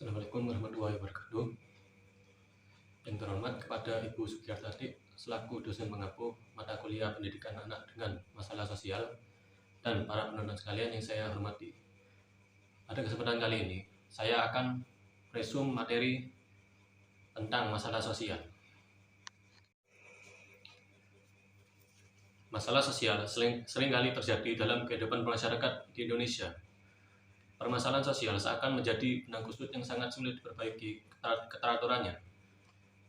Assalamualaikum warahmatullahi wabarakatuh. Yang terhormat kepada Ibu Sugiyartati selaku dosen mengapu mata kuliah pendidikan anak dengan masalah sosial dan para penonton sekalian yang saya hormati. Pada kesempatan kali ini, saya akan resume materi tentang masalah sosial. Masalah sosial seringkali terjadi dalam kehidupan masyarakat di Indonesia. Permasalahan sosial seakan menjadi benang kusut yang sangat sulit diperbaiki keteraturannya.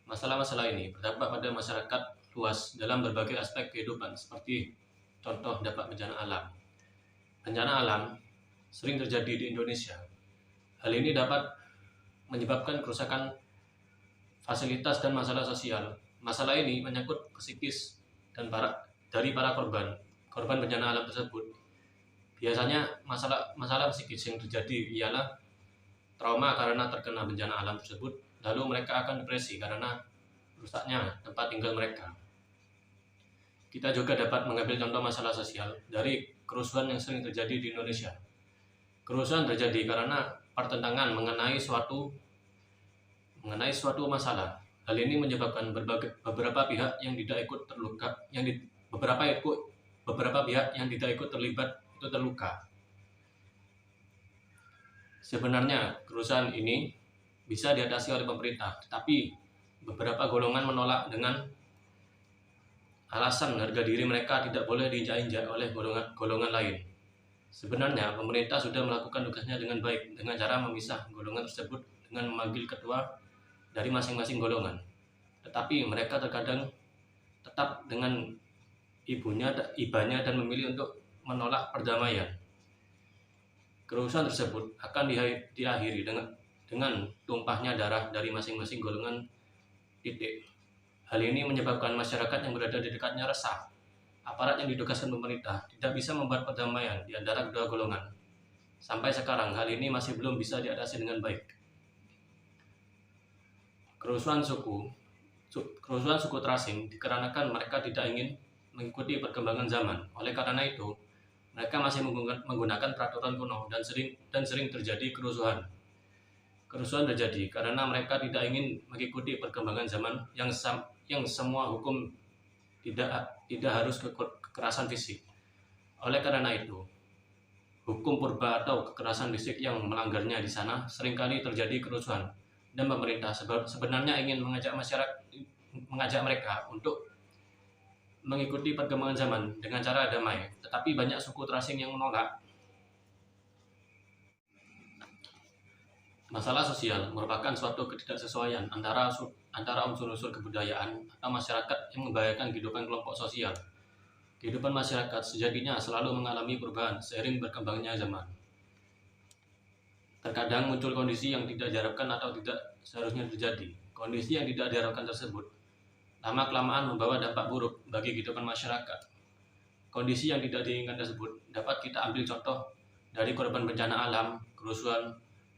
Masalah-masalah ini berdampak pada masyarakat luas dalam berbagai aspek kehidupan, seperti contoh dampak bencana alam. Bencana alam sering terjadi di Indonesia. Hal ini dapat menyebabkan kerusakan fasilitas dan masalah sosial. Masalah ini menyangkut psikis dan dari para korban bencana alam tersebut. Biasanya masalah psikis yang terjadi ialah trauma karena terkena bencana alam tersebut, lalu mereka akan depresi karena rusaknya tempat tinggal mereka. Kita juga dapat mengambil contoh masalah sosial dari kerusuhan yang sering terjadi di Indonesia. Kerusuhan terjadi karena pertentangan mengenai suatu masalah. Hal ini menyebabkan beberapa pihak yang tidak ikut terluka, beberapa pihak yang tidak ikut terlibat itu terluka. Sebenarnya kerusuhan ini bisa diatasi oleh pemerintah, tetapi beberapa golongan menolak dengan alasan harga diri mereka tidak boleh diinjak-injak oleh golongan lain. Sebenarnya pemerintah sudah melakukan tugasnya dengan baik dengan cara memisah golongan tersebut dengan memanggil ketua dari masing-masing golongan. Tetapi mereka terkadang tetap dengan ibanya dan memilih untuk menolak perdamaian. Kerusuhan tersebut akan diakhiri dengan tumpahnya darah dari masing-masing golongan titik. Hal ini menyebabkan masyarakat yang berada di dekatnya resah. Aparat yang ditugaskan pemerintah tidak bisa membuat perdamaian di antara kedua golongan. Sampai sekarang hal ini masih belum bisa diatasi dengan baik. Kerusuhan suku terasing dikarenakan mereka tidak ingin mengikuti perkembangan zaman. Oleh karena itu, mereka masih menggunakan peraturan kuno dan sering terjadi kerusuhan. Kerusuhan terjadi karena mereka tidak ingin mengikuti perkembangan zaman yang semua hukum tidak harus kekerasan fisik. Oleh karena itu, hukum purba atau kekerasan fisik yang melanggarnya di sana seringkali terjadi kerusuhan, dan pemerintah sebenarnya ingin mengajak mereka untuk mengikuti perkembangan zaman dengan cara damai, tetapi banyak suku terasing yang menolak. Masalah sosial merupakan suatu ketidaksesuaian antara unsur-unsur kebudayaan atau masyarakat yang membahayakan kehidupan kelompok sosial. Kehidupan masyarakat sejatinya selalu mengalami perubahan seiring berkembangnya zaman. Terkadang muncul kondisi yang tidak diharapkan atau tidak seharusnya terjadi. Kondisi yang tidak diharapkan tersebut lama-kelamaan membawa dampak buruk bagi kehidupan masyarakat. Kondisi yang tidak diinginkan tersebut dapat kita ambil contoh dari korban bencana alam, kerusuhan,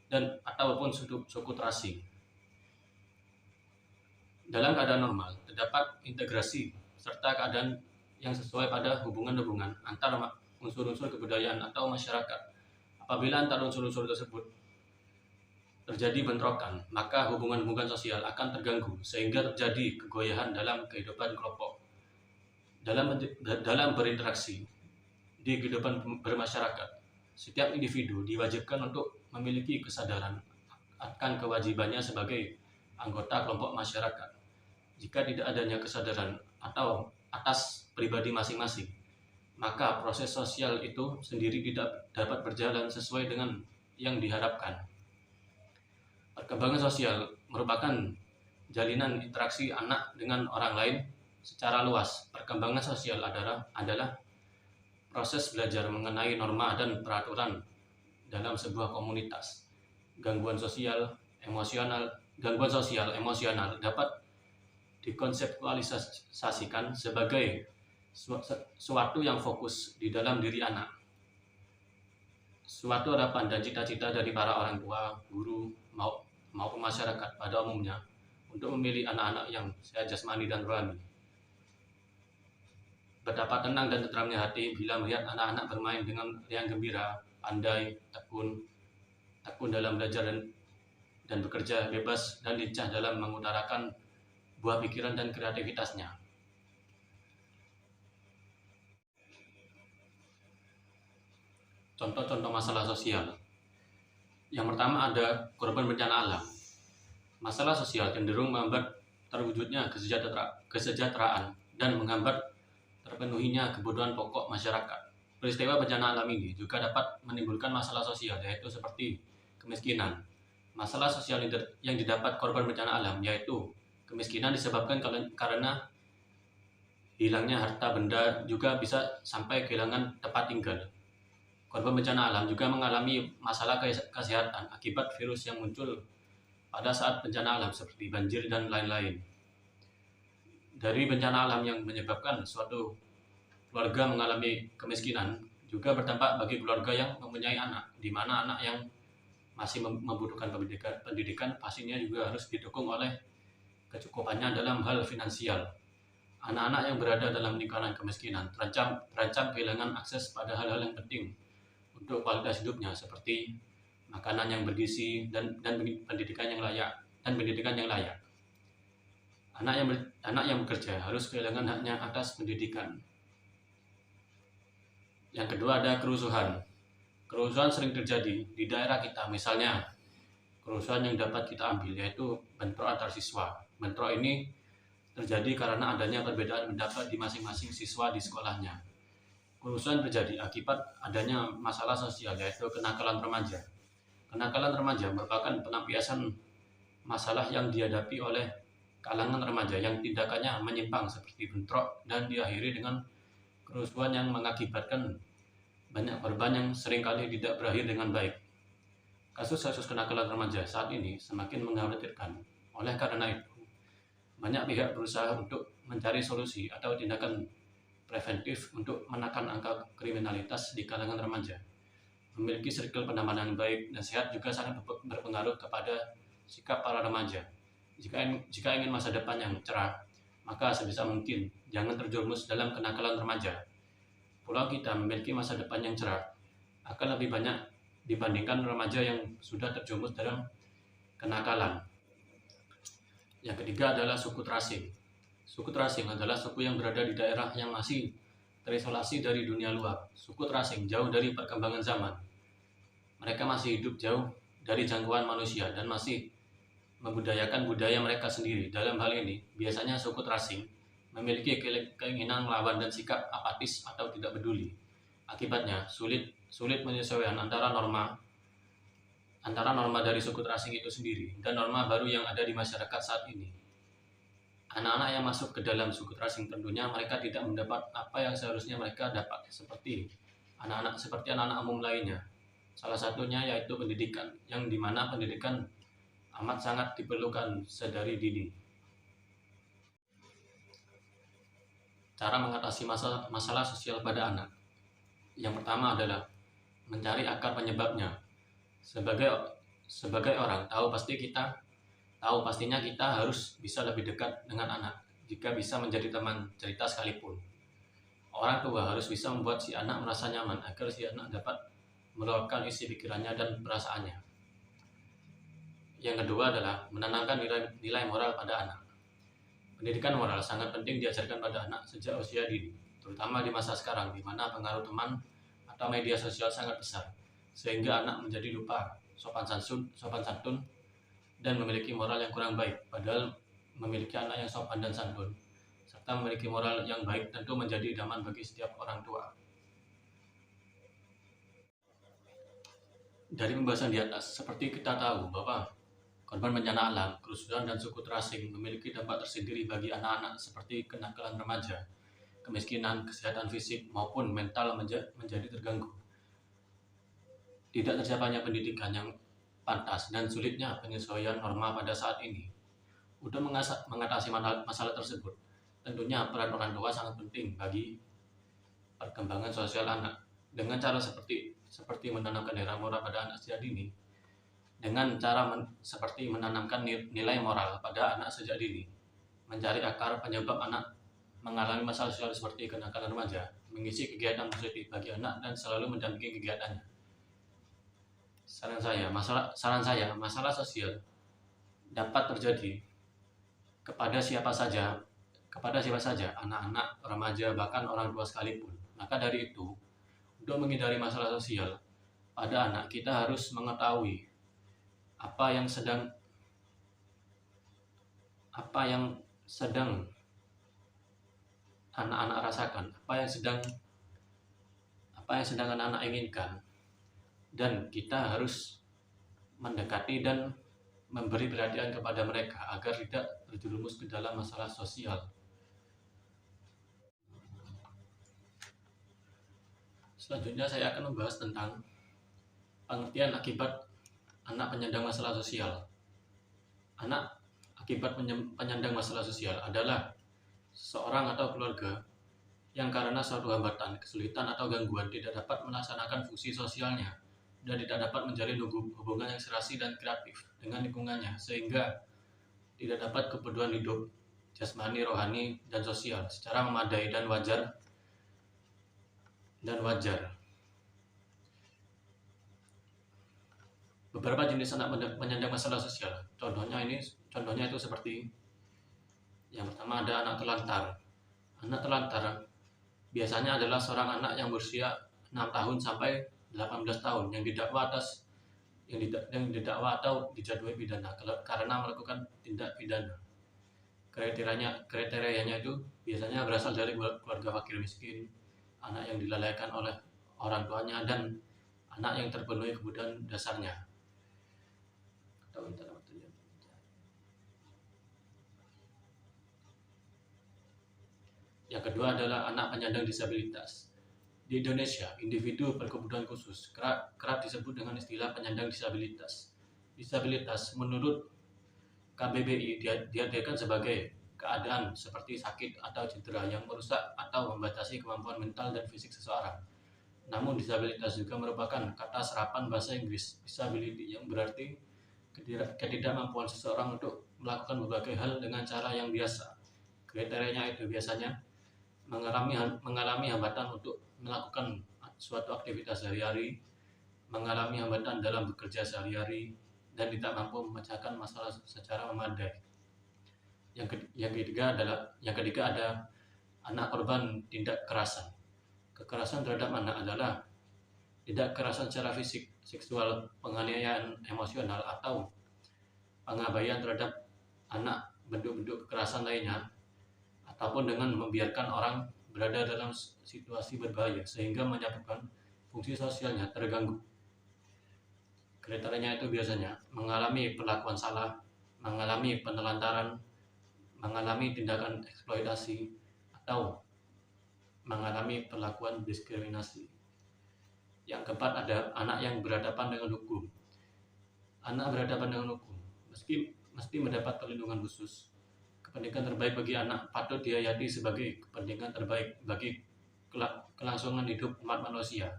dan ataupun suku terasing. Dalam keadaan normal, terdapat integrasi serta keadaan yang sesuai pada hubungan-hubungan antar unsur-unsur kebudayaan atau masyarakat. Apabila antar unsur-unsur tersebut terjadi bentrokan, maka hubungan-hubungan sosial akan terganggu sehingga terjadi kegoyahan dalam kehidupan kelompok. Dalam berinteraksi di kehidupan bermasyarakat, setiap individu diwajibkan untuk memiliki kesadaran akan kewajibannya sebagai anggota kelompok masyarakat. Jika tidak adanya kesadaran atau atas pribadi masing-masing, maka proses sosial itu sendiri tidak dapat berjalan sesuai dengan yang diharapkan. Perkembangan sosial merupakan jalinan interaksi anak dengan orang lain secara luas. Perkembangan sosial adalah proses belajar mengenai norma dan peraturan dalam sebuah komunitas. Gangguan sosial emosional dapat dikonseptualisasikan sebagai suatu yang fokus di dalam diri anak. Suatu harapan dan cita-cita dari para orang tua, guru, maupun masyarakat pada umumnya untuk memilih anak-anak yang sehat jasmani dan rohani. Betapa tenang dan tenteramnya hati bila melihat anak-anak bermain dengan riang gembira, pandai, tekun dalam belajar dan bekerja bebas dan lincah dalam mengutarakan buah pikiran dan kreativitasnya. Contoh-contoh masalah sosial. Yang pertama ada korban bencana alam. Masalah sosial cenderung menghambat terwujudnya kesejahteraan dan menghambat terpenuhinya kebutuhan pokok masyarakat. Peristiwa bencana alam ini juga dapat menimbulkan masalah sosial, yaitu seperti kemiskinan. Masalah sosial yang didapat korban bencana alam yaitu kemiskinan disebabkan karena hilangnya harta benda, juga bisa sampai kehilangan tempat tinggal. Korban bencana alam juga mengalami masalah kesehatan akibat virus yang muncul pada saat bencana alam seperti banjir dan lain-lain. Dari bencana alam yang menyebabkan suatu keluarga mengalami kemiskinan juga berdampak bagi keluarga yang mempunyai anak, di mana anak yang masih membutuhkan pendidikan pastinya juga harus didukung oleh kecukupannya dalam hal finansial. Anak-anak yang berada dalam lingkaran kemiskinan terancam kehilangan akses pada hal-hal yang penting untuk kualitas hidupnya, seperti makanan yang bergizi dan pendidikan yang layak. Anak yang bekerja harus kehilangan haknya atas pendidikan. Yang kedua ada kerusuhan. Kerusuhan sering terjadi di daerah kita, misalnya kerusuhan yang dapat kita ambil yaitu bentrok antar siswa. Bentrok ini terjadi karena adanya perbedaan pendapat di masing-masing siswa di sekolahnya. Kerusuhan terjadi akibat adanya masalah sosial yaitu kenakalan remaja. Kenakalan remaja merupakan pelampiasan masalah yang dihadapi oleh kalangan remaja yang tindakannya menyimpang seperti bentrok dan diakhiri dengan kerusuhan yang mengakibatkan banyak korban yang seringkali tidak berakhir dengan baik. Kasus-kasus kenakalan remaja saat ini semakin mengkhawatirkan. Oleh karena itu, banyak pihak berusaha untuk mencari solusi atau tindakan preventif untuk menekan angka kriminalitas di kalangan remaja. Memiliki sirkel penamanan yang baik dan sehat juga sangat berpengaruh kepada sikap para remaja. Jika ingin masa depan yang cerah, maka sebisa mungkin jangan terjerumus dalam kenakalan remaja. Pulau kita memiliki masa depan yang cerah akan lebih banyak dibandingkan remaja yang sudah terjerumus dalam kenakalan. Yang ketiga adalah suku terasing. Suku terasing adalah suku yang berada di daerah yang masih terisolasi dari dunia luar. Suku terasing jauh dari perkembangan zaman. Mereka masih hidup jauh dari jangkauan manusia dan masih membudayakan budaya mereka sendiri. Dalam hal ini, biasanya suku terasing memiliki keinginan melawan dan sikap apatis atau tidak peduli. Akibatnya, sulit menyesuaikan antara norma dari suku terasing itu sendiri dan norma baru yang ada di masyarakat saat ini. Anak-anak yang masuk ke dalam suku terasing tentunya mereka tidak mendapat apa yang seharusnya mereka dapat, seperti anak-anak umum lainnya. Salah satunya yaitu pendidikan, yang dimana pendidikan amat sangat diperlukan sedari dini. Cara mengatasi masalah sosial pada anak. Yang pertama adalah mencari akar penyebabnya. Sebagai orang pastinya kita harus bisa lebih dekat dengan anak jika bisa menjadi teman cerita sekalipun. Orang tua harus bisa membuat si anak merasa nyaman agar si anak dapat meluapkan isi pikirannya dan perasaannya. Yang kedua adalah menanamkan nilai moral pada anak. Pendidikan moral sangat penting diajarkan pada anak sejak usia dini, terutama di masa sekarang di mana pengaruh teman atau media sosial sangat besar, sehingga anak menjadi lupa sopan santun dan memiliki moral yang kurang baik. Padahal memiliki anak yang sopan dan santun serta memiliki moral yang baik tentu menjadi idaman bagi setiap orang tua. Dari pembahasan di atas, seperti kita tahu bahwa korban bencana alam, kerusuhan, dan suku terasing memiliki dampak tersendiri bagi anak-anak seperti kenakalan remaja, kemiskinan, kesehatan fisik maupun mental menjadi terganggu. Tidak tercapainya pendidikan yang pantas dan sulitnya penyesuaian norma pada saat ini. Untuk mengatasi masalah tersebut, tentunya peran orang tua sangat penting bagi perkembangan sosial anak. Dengan cara seperti menanamkan nilai moral pada anak sejak dini, dengan cara seperti menanamkan nilai moral pada anak sejak dini, mencari akar penyebab anak mengalami masalah sosial seperti kenakalan remaja, mengisi kegiatan positif bagi anak dan selalu mendampingi kegiatannya. Saran saya, masalah sosial dapat terjadi kepada siapa saja, anak-anak, remaja, bahkan orang tua sekalipun. Maka dari itu, untuk menghindari masalah sosial pada anak, kita harus mengetahui apa yang sedang anak-anak rasakan, apa yang sedang anak-anak inginkan, dan kita harus mendekati dan memberi perhatian kepada mereka agar tidak terjerumus ke dalam masalah sosial. Selanjutnya saya akan membahas tentang pengertian akibat anak penyandang masalah sosial. Anak akibat penyandang masalah sosial adalah seseorang atau keluarga yang karena suatu hambatan, kesulitan atau gangguan tidak dapat melaksanakan fungsi sosialnya dan tidak dapat menjalin hubungan yang serasi dan kreatif dengan lingkungannya, sehingga tidak dapat kebutuhan hidup jasmani, rohani, dan sosial secara memadai dan wajar. Beberapa jenis anak penyandang masalah sosial, contohnya itu seperti yang pertama ada anak telantar. Anak telantar biasanya adalah seorang anak yang berusia 6 tahun sampai 18 tahun yang didakwa atau dijatuhi pidana karena melakukan tindak pidana. Kriterianya itu biasanya berasal dari keluarga fakir miskin, anak yang dilalaikan oleh orang tuanya, dan anak yang terpenuhi kebutuhan dasarnya. Yang kedua adalah anak penyandang disabilitas. Di Indonesia, individu berkebutuhan khusus kerap disebut dengan istilah penyandang disabilitas. Disabilitas menurut KBBI diartikan sebagai keadaan seperti sakit atau cedera yang merusak atau membatasi kemampuan mental dan fisik seseorang. Namun disabilitas juga merupakan kata serapan bahasa Inggris disability yang berarti ketidakmampuan seseorang untuk melakukan berbagai hal dengan cara yang biasa. Kriterianya itu biasanya mengalami hambatan untuk melakukan suatu aktivitas sehari-hari, mengalami hambatan dalam bekerja sehari-hari, dan tidak mampu memecahkan masalah secara memadai. Yang ketiga ada anak korban tindak kekerasan. Kekerasan terhadap anak adalah tindak kekerasan secara fisik, seksual, penganiayaan emosional, atau pengabaian terhadap anak, bentuk-bentuk kekerasan lainnya, ataupun dengan membiarkan orang berada dalam situasi berbahaya sehingga menyebabkan fungsi sosialnya terganggu. Kriterianya itu biasanya mengalami perlakuan salah, mengalami penelantaran, mengalami tindakan eksploitasi, atau mengalami perlakuan diskriminasi. Yang keempat ada anak yang berhadapan dengan hukum. Anak berhadapan dengan hukum mesti mendapat perlindungan khusus. Kepentingan terbaik bagi anak patut dihayati sebagai kepentingan terbaik bagi kelangsungan hidup umat manusia.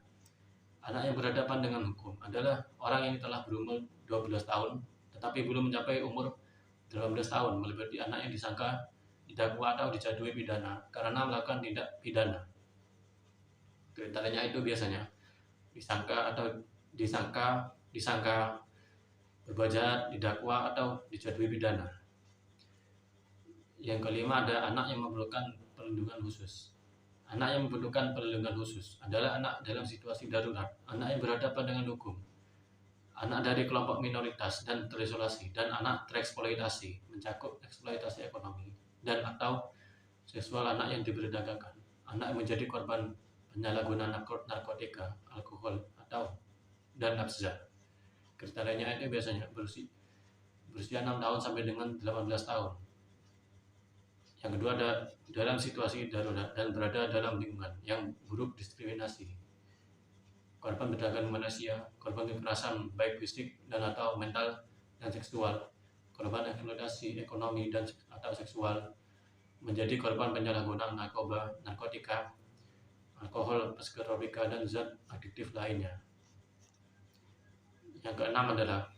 Anak yang berhadapan dengan hukum adalah orang yang telah berumur 12 tahun tetapi belum mencapai umur 18 tahun, meliputi anak yang disangka, didakwa atau dijatuhi pidana karena melakukan tindak pidana. Kriterianya itu biasanya disangka berbuat jahat, didakwa atau dijatuhi pidana. Yang kelima ada anak yang memerlukan perlindungan khusus. Anak yang membutuhkan perlindungan khusus adalah anak dalam situasi darurat, anak yang berhadapan dengan hukum, anak dari kelompok minoritas dan terisolasi, dan anak tereksploitasi, mencakup eksploitasi ekonomi dan atau seksual, anak yang diperdagangkan, anak yang menjadi korban penyalahgunaan narkotika, alkohol, dan nafsa. Kriterianya itu biasanya berusia 6 tahun sampai dengan 18 tahun. Yang kedua ada dalam situasi darurat dan berada dalam lingkungan yang buruk diskriminasi. Korban perdagangan manusia, korban kekerasan baik fisik dan atau mental dan seksual, korban eksploitasi ekonomi dan atau seksual, menjadi korban penyalahgunaan narkoba, narkotika, alkohol, psikotropika, dan zat adiktif lainnya. Yang keenam adalah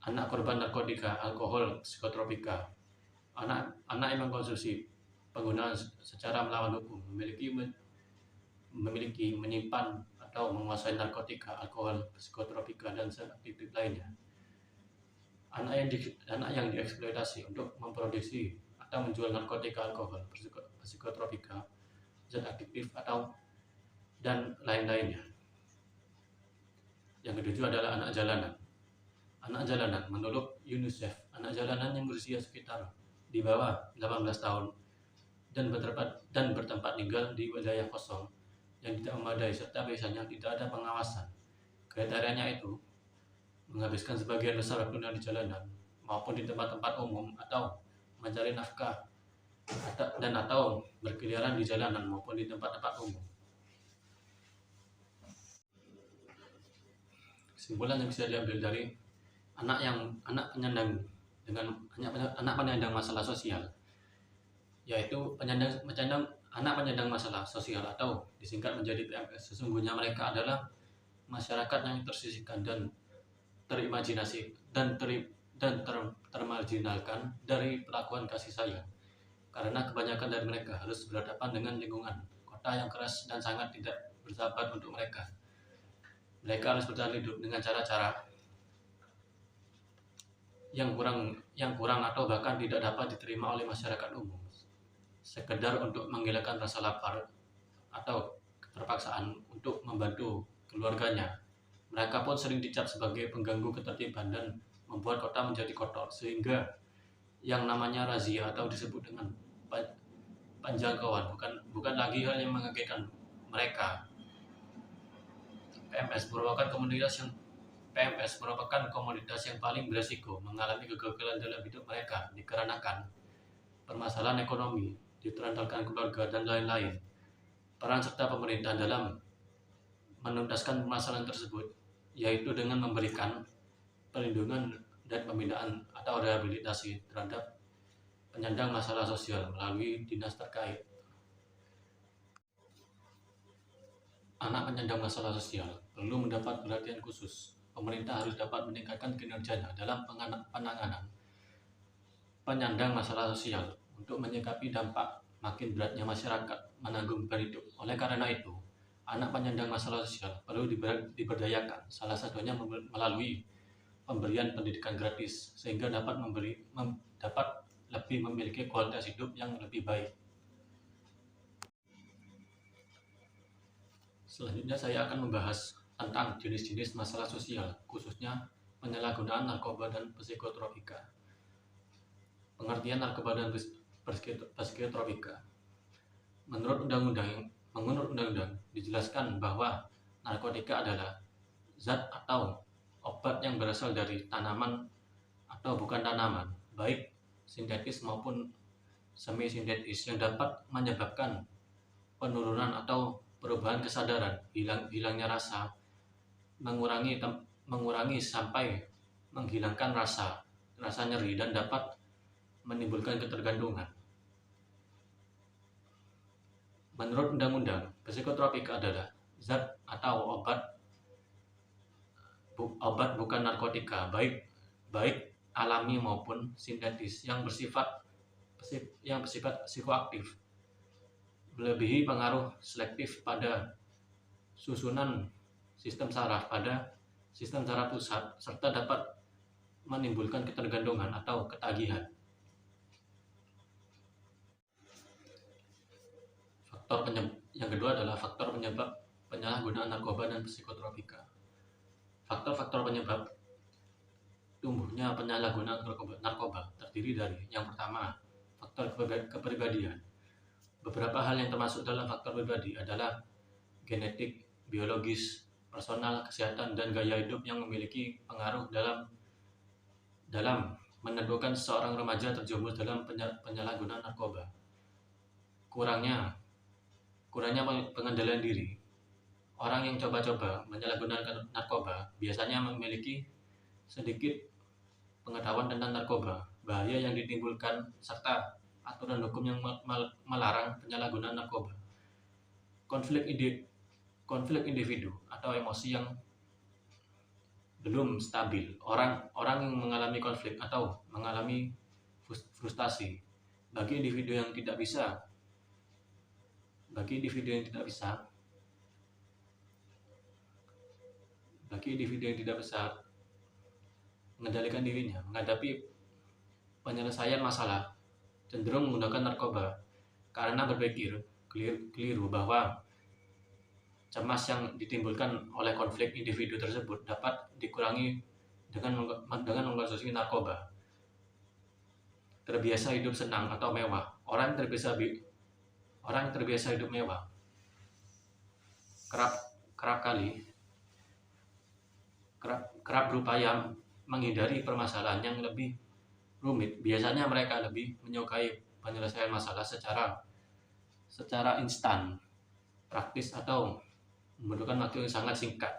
anak korban narkotika, alkohol, psikotropika. Anak yang mengkonsumsi, penggunaan secara melawan hukum, memiliki, menyimpan atau menguasai narkotika, alkohol, psikotropika, dan zat adiktif lainnya. anak yang dieksploitasi untuk memproduksi atau menjual narkotika, alkohol, psikotropika, zat aktif atau dan lain-lainnya. Yang ketujuh adalah anak jalanan. Anak jalanan menurut UNICEF, anak jalanan yang berusia sekitar di bawah 18 tahun dan bertempat tinggal di wilayah kosong yang tidak memadai serta biasanya tidak ada pengawasan. Kriterianya itu menghabiskan sebagian besar waktunya di jalanan maupun di tempat-tempat umum atau mencari nafkah atau berkeliaran di jalanan maupun di tempat-tempat umum. Kesimpulan yang bisa diambil dari anak penyandang masalah sosial, yaitu anak penyandang masalah sosial atau disingkat menjadi PMS. Sesungguhnya mereka adalah masyarakat yang tersisihkan dan terimajinasi dan termarginalkan dari perlakuan kasih sayang, karena kebanyakan dari mereka harus berhadapan dengan lingkungan kota yang keras dan sangat tidak bersahabat untuk mereka. Mereka harus bertahan hidup dengan cara-cara yang kurang atau bahkan tidak dapat diterima oleh masyarakat umum, sekedar untuk menghilangkan rasa lapar atau keterpaksaan untuk membantu keluarganya. Mereka pun sering dicap sebagai pengganggu ketertiban dan membuat kota menjadi kotor, sehingga yang namanya razia atau disebut dengan penjangkauan bukan lagi hal yang mengagetkan mereka. PMS merupakan komunitas yang paling beresiko mengalami kegagalan dalam hidup mereka dikarenakan permasalahan ekonomi, ditelantarkan keluarga, dan lain-lain. Peran serta pemerintah dalam menuntaskan permasalahan tersebut yaitu dengan memberikan perlindungan dan pembinaan atau rehabilitasi terhadap penyandang masalah sosial melalui dinas terkait. Anak penyandang masalah sosial perlu mendapat perhatian khusus. Pemerintah harus dapat meningkatkan kinerjanya dalam penanganan penyandang masalah sosial untuk menyikapi dampak makin beratnya masyarakat menanggung beban hidup. Oleh karena itu, anak penyandang masalah sosial perlu diberdayakan, salah satunya melalui pemberian pendidikan gratis sehingga dapat lebih memiliki kualitas hidup yang lebih baik. Selanjutnya saya akan membahas tentang jenis-jenis masalah sosial, khususnya penyalahgunaan narkoba dan psikotropika. Pengertian narkoba dan psikotropika. Menurut undang-undang dijelaskan bahwa narkotika adalah zat atau obat yang berasal dari tanaman atau bukan tanaman, baik sintetis maupun semi-sintetis, yang dapat menyebabkan penurunan atau perubahan kesadaran, hilangnya rasa, mengurangi sampai menghilangkan rasa nyeri, dan dapat menimbulkan ketergantungan. Menurut undang-undang, psikotropika adalah zat atau obat bukan narkotika, baik alami maupun sintetis, yang bersifat psikoaktif, melebihi pengaruh selektif pada susunan sistem saraf pusat, serta dapat menimbulkan ketergantungan atau ketagihan. Yang kedua adalah faktor penyebab penyalahgunaan narkoba dan psikotropika. Faktor-faktor penyebab tumbuhnya penyalahgunaan narkoba terdiri dari: yang pertama, faktor kepribadian. Beberapa hal yang termasuk dalam faktor pribadi adalah genetik, biologis, personal, kesehatan, dan gaya hidup yang memiliki pengaruh dalam menentukan seorang remaja terjerumus dalam penyalahgunaan narkoba. Kurangnya pengendalian diri. Orang yang coba-coba menyalahgunakan narkoba biasanya memiliki sedikit pengetahuan tentang narkoba, bahaya yang ditimbulkan, serta aturan hukum yang melarang penyalahgunaan narkoba. Konflik individu atau emosi yang belum stabil. Orang yang mengalami konflik atau mengalami frustasi. Bagi individu yang tidak bisa mengendalikan dirinya menghadapi penyelesaian masalah, cenderung menggunakan narkoba karena berpikir keliru bahwa cemas yang ditimbulkan oleh konflik individu tersebut dapat dikurangi dengan mengkonsumsi narkoba. Terbiasa hidup senang atau mewah. Orang yang terbiasa hidup mewah kerap berupaya menghindari permasalahan yang lebih rumit. Biasanya mereka lebih menyukai penyelesaian masalah secara instan, praktis, atau membutuhkan waktu yang sangat singkat,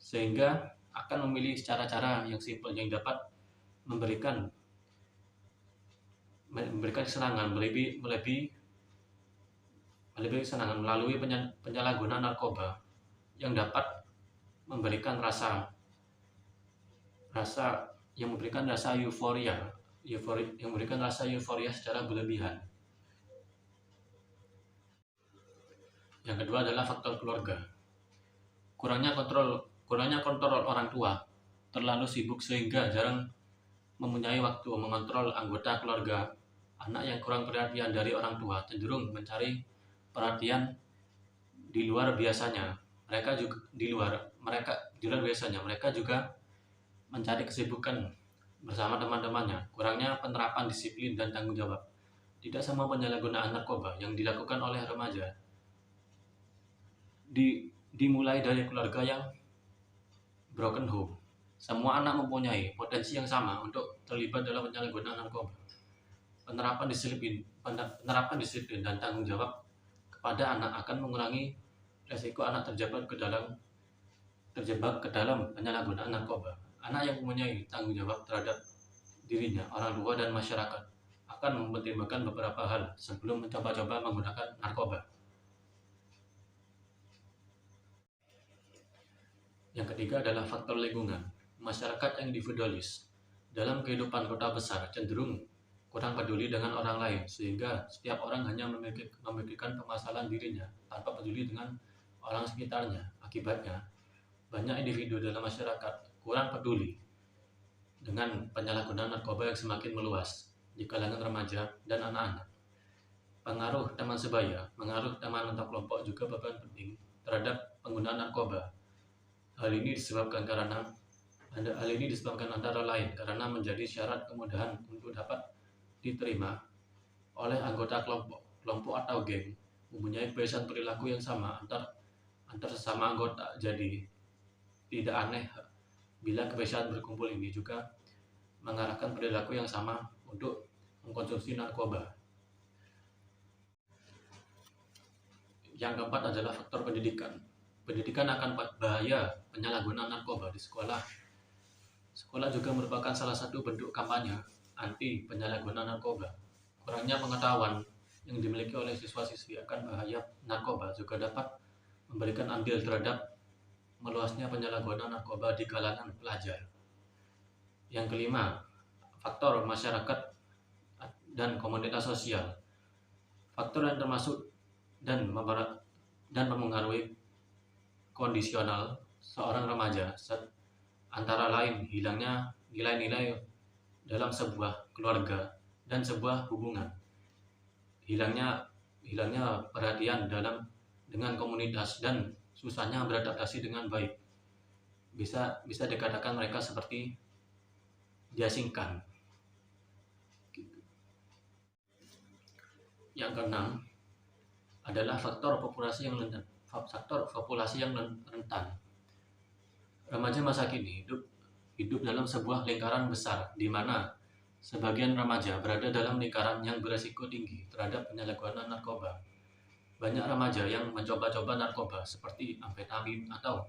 sehingga akan memilih cara-cara yang simpel yang dapat memberikan kesenangan melebihi kesenangan melalui penyalahgunaan narkoba yang dapat memberikan rasa euforia secara berlebihan. Yang kedua adalah faktor keluarga. Kurangnya kontrol orang tua, terlalu sibuk sehingga jarang mempunyai waktu mengontrol anggota keluarga. Anak yang kurang perhatian dari orang tua cenderung mencari perhatian di luar biasanya. Mereka juga mencari kesibukan bersama teman-temannya. Kurangnya penerapan disiplin dan tanggung jawab. Tidak semua penyalahgunaan narkoba yang dilakukan oleh remaja dimulai dari keluarga yang broken home. Semua anak mempunyai potensi yang sama untuk terlibat dalam penyalahgunaan narkoba. Penerapan disiplin dan tanggung jawab kepada anak akan mengurangi resiko anak terjebak ke dalam penyalahgunaan narkoba. Anak yang mempunyai tanggung jawab terhadap dirinya, orang tua, dan masyarakat akan mempertimbangkan beberapa hal sebelum mencoba-coba menggunakan narkoba. Yang ketiga adalah faktor lingkungan. Masyarakat yang individualis dalam kehidupan kota besar cenderung kurang peduli dengan orang lain, sehingga setiap orang hanya memikirkan permasalahan dirinya tanpa peduli dengan orang sekitarnya. Akibatnya, banyak individu dalam masyarakat kurang peduli dengan penyalahgunaan narkoba yang semakin meluas di kalangan remaja dan anak-anak. Pengaruh teman sebaya, pengaruh teman atau kelompok juga berperan penting terhadap penggunaan narkoba. Hal ini disebabkan antara lain karena menjadi syarat kemudahan untuk dapat diterima oleh anggota kelompok atau geng, mempunyai kebiasaan perilaku yang sama antar sesama anggota. Jadi tidak aneh bila kebiasaan berkumpul ini juga mengarahkan perilaku yang sama untuk mengkonsumsi narkoba. Yang keempat adalah faktor pendidikan. Pendidikan akan bahaya penyalahgunaan narkoba di sekolah. Sekolah juga merupakan salah satu bentuk kampanye anti penyalahgunaan narkoba. Kurangnya pengetahuan yang dimiliki oleh siswa-siswi akan bahaya narkoba juga dapat memberikan andil terhadap meluasnya penyalahgunaan narkoba di kalangan pelajar. Yang kelima, faktor masyarakat dan komunitas sosial. Faktor yang termasuk dan mempengaruhi kondisional seorang remaja antara lain hilangnya nilai-nilai dalam sebuah keluarga dan sebuah hubungan, hilangnya perhatian dengan komunitas, dan susahnya beradaptasi dengan baik. Bisa dikatakan mereka seperti diasingkan. Yang keenam adalah faktor populasi yang rentan. Remaja masa kini hidup dalam sebuah lingkaran besar di mana sebagian remaja berada dalam lingkaran yang beresiko tinggi terhadap penyalahgunaan narkoba. Banyak remaja yang mencoba-coba narkoba seperti amfetamin atau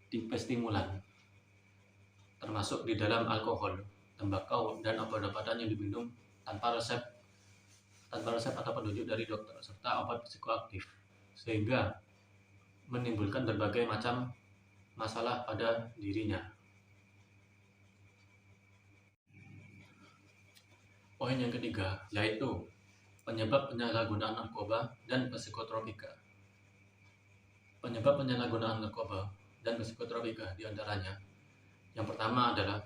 tipe stimulan, termasuk di dalam alkohol, tembakau, dan obat-obatan yang diminum tanpa resep atau petunjuk dari dokter, serta obat psikoaktif, sehingga menimbulkan berbagai macam masalah pada dirinya. Poin yang ketiga yaitu penyebab penyalahgunaan narkoba dan psikotropika. Penyebab penyalahgunaan narkoba dan psikotropika di antaranya. Yang pertama adalah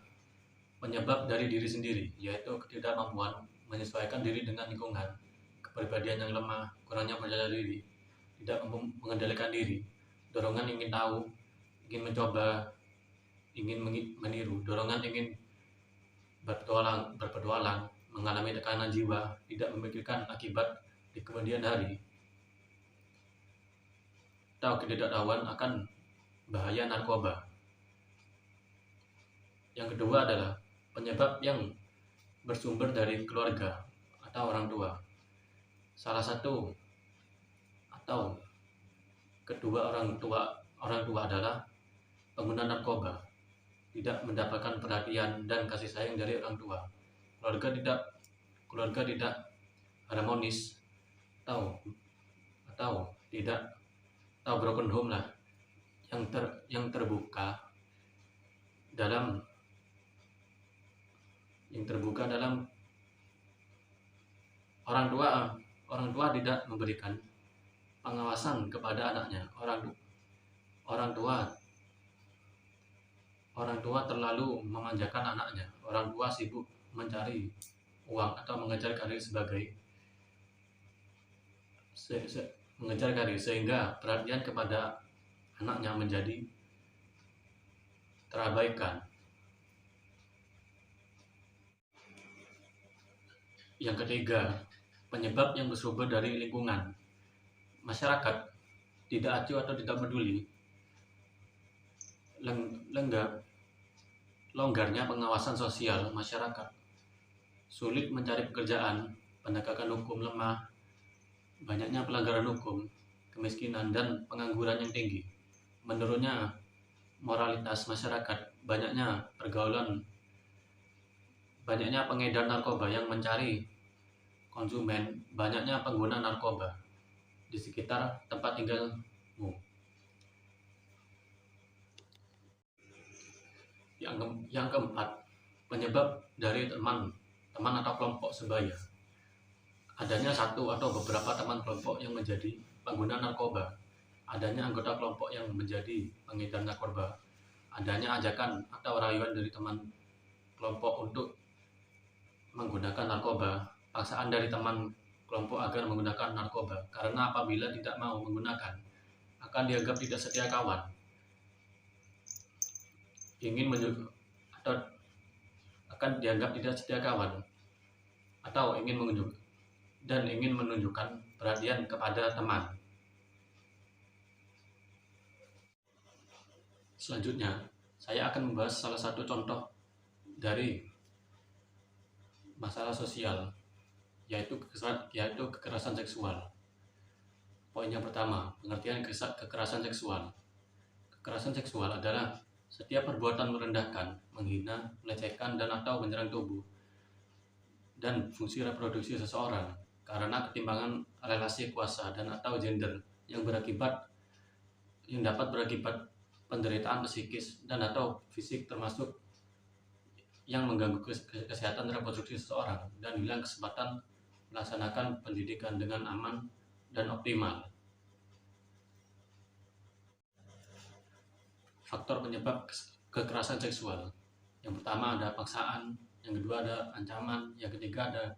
penyebab dari diri sendiri, yaitu ketidakmampuan menyesuaikan diri dengan lingkungan, kepribadian yang lemah, kurangnya percaya diri, tidak mampu mengendalikan diri, dorongan ingin tahu, ingin mencoba, ingin meniru, dorongan ingin berpetualang, mengalami tekanan jiwa, tidak memikirkan akibat di kemudian hari, atau ketidaktahuan akan bahaya narkoba. Yang kedua adalah penyebab yang bersumber dari keluarga atau orang tua. Salah satu atau kedua orang tua adalah pengguna narkoba, tidak mendapatkan perhatian dan kasih sayang dari orang tua. Keluarga tidak harmonis atau broken home lah, yang terbuka dalam orang tua tidak memberikan pengawasan kepada anaknya. Orang tua terlalu memanjakan anaknya. Orang tua sibuk mencari uang atau mengejar karir sehingga perhatian kepada anaknya menjadi terabaikan. Yang ketiga, penyebab yang bersumber dari lingkungan. Masyarakat tidak acuh atau tidak peduli. Longgarnya pengawasan sosial masyarakat, sulit mencari pekerjaan, penegakan hukum lemah, banyaknya pelanggaran hukum, kemiskinan dan pengangguran yang tinggi, menurunnya moralitas masyarakat, banyaknya pergaulan, banyaknya pengedar narkoba yang mencari konsumen, banyaknya pengguna narkoba di sekitar tempat tinggalmu. Yang keempat, penyebab dari teman atau kelompok sebaya. Adanya satu atau beberapa teman kelompok yang menjadi pengguna narkoba, adanya anggota kelompok yang menjadi pengedar narkoba, adanya ajakan atau rayuan dari teman kelompok untuk menggunakan narkoba, paksaan dari teman kelompok agar menggunakan narkoba, karena apabila tidak mau menggunakan akan dianggap tidak setia kawan, atau ingin menunjukkan perhatian kepada teman. Selanjutnya, saya akan membahas salah satu contoh dari masalah sosial, yaitu kekerasan seksual. Poin yang pertama, pengertian kekerasan seksual. Kekerasan seksual adalah setiap perbuatan merendahkan, menghina, melecehkan, dan atau menyerang tubuh dan fungsi reproduksi seseorang karena ketimpangan relasi kuasa dan atau gender yang dapat berakibat penderitaan psikis dan atau fisik, termasuk yang mengganggu kesehatan reproduksi seseorang dan hilang kesempatan melaksanakan pendidikan dengan aman dan optimal. Faktor penyebab kekerasan seksual. Yang pertama ada paksaan, yang kedua ada ancaman, yang ketiga ada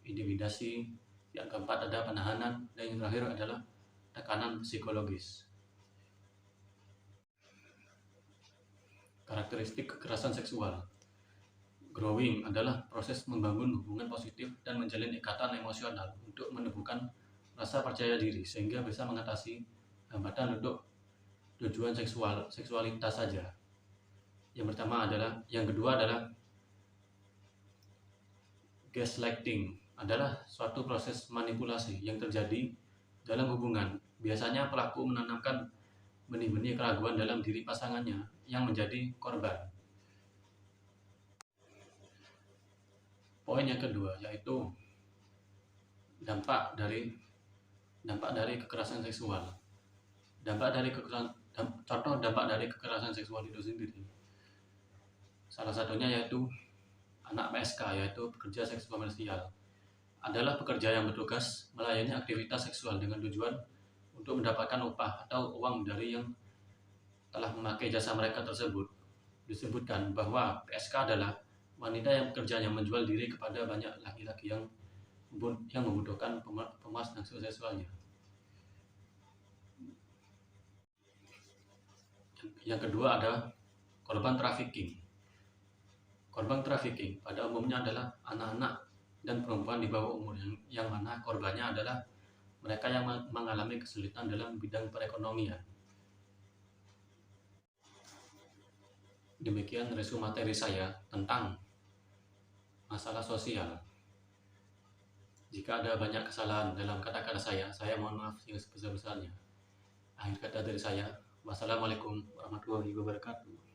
intimidasi, yang keempat ada penahanan, dan yang terakhir adalah tekanan psikologis. Karakteristik kekerasan seksual. Growing adalah proses membangun hubungan positif dan menjalin ikatan emosional untuk menumbuhkan rasa percaya diri sehingga bisa mengatasi hambatan untuk tujuan seksualitas saja. Yang kedua adalah gaslighting, adalah suatu proses manipulasi yang terjadi dalam hubungan. Biasanya pelaku menanamkan benih-benih keraguan dalam diri pasangannya yang menjadi korban. Poin yang kedua yaitu dampak dari kekerasan seksual. Contoh dampak dari kekerasan seksual itu sendiri. Salah satunya yaitu anak PSK, yaitu pekerja seks komersial. Adalah pekerja yang bertugas melayani aktivitas seksual dengan tujuan untuk mendapatkan upah atau uang dari yang telah memakai jasa mereka tersebut, disebutkan bahwa PSK adalah wanita yang pekerjaannya menjual diri kepada banyak laki-laki yang membutuhkan pemuasan seksualnya. Yang kedua ada korban trafficking. Korban trafficking pada umumnya adalah anak-anak dan perempuan di bawah umur yang mana korbannya adalah mereka yang mengalami kesulitan dalam bidang perekonomian. Demikian resume materi saya tentang masalah sosial. Jika ada banyak kesalahan dalam kata-kata saya mohon maaf yang sebesar-besarnya. Akhir kata dari saya, wassalamualaikum warahmatullahi wabarakatuh.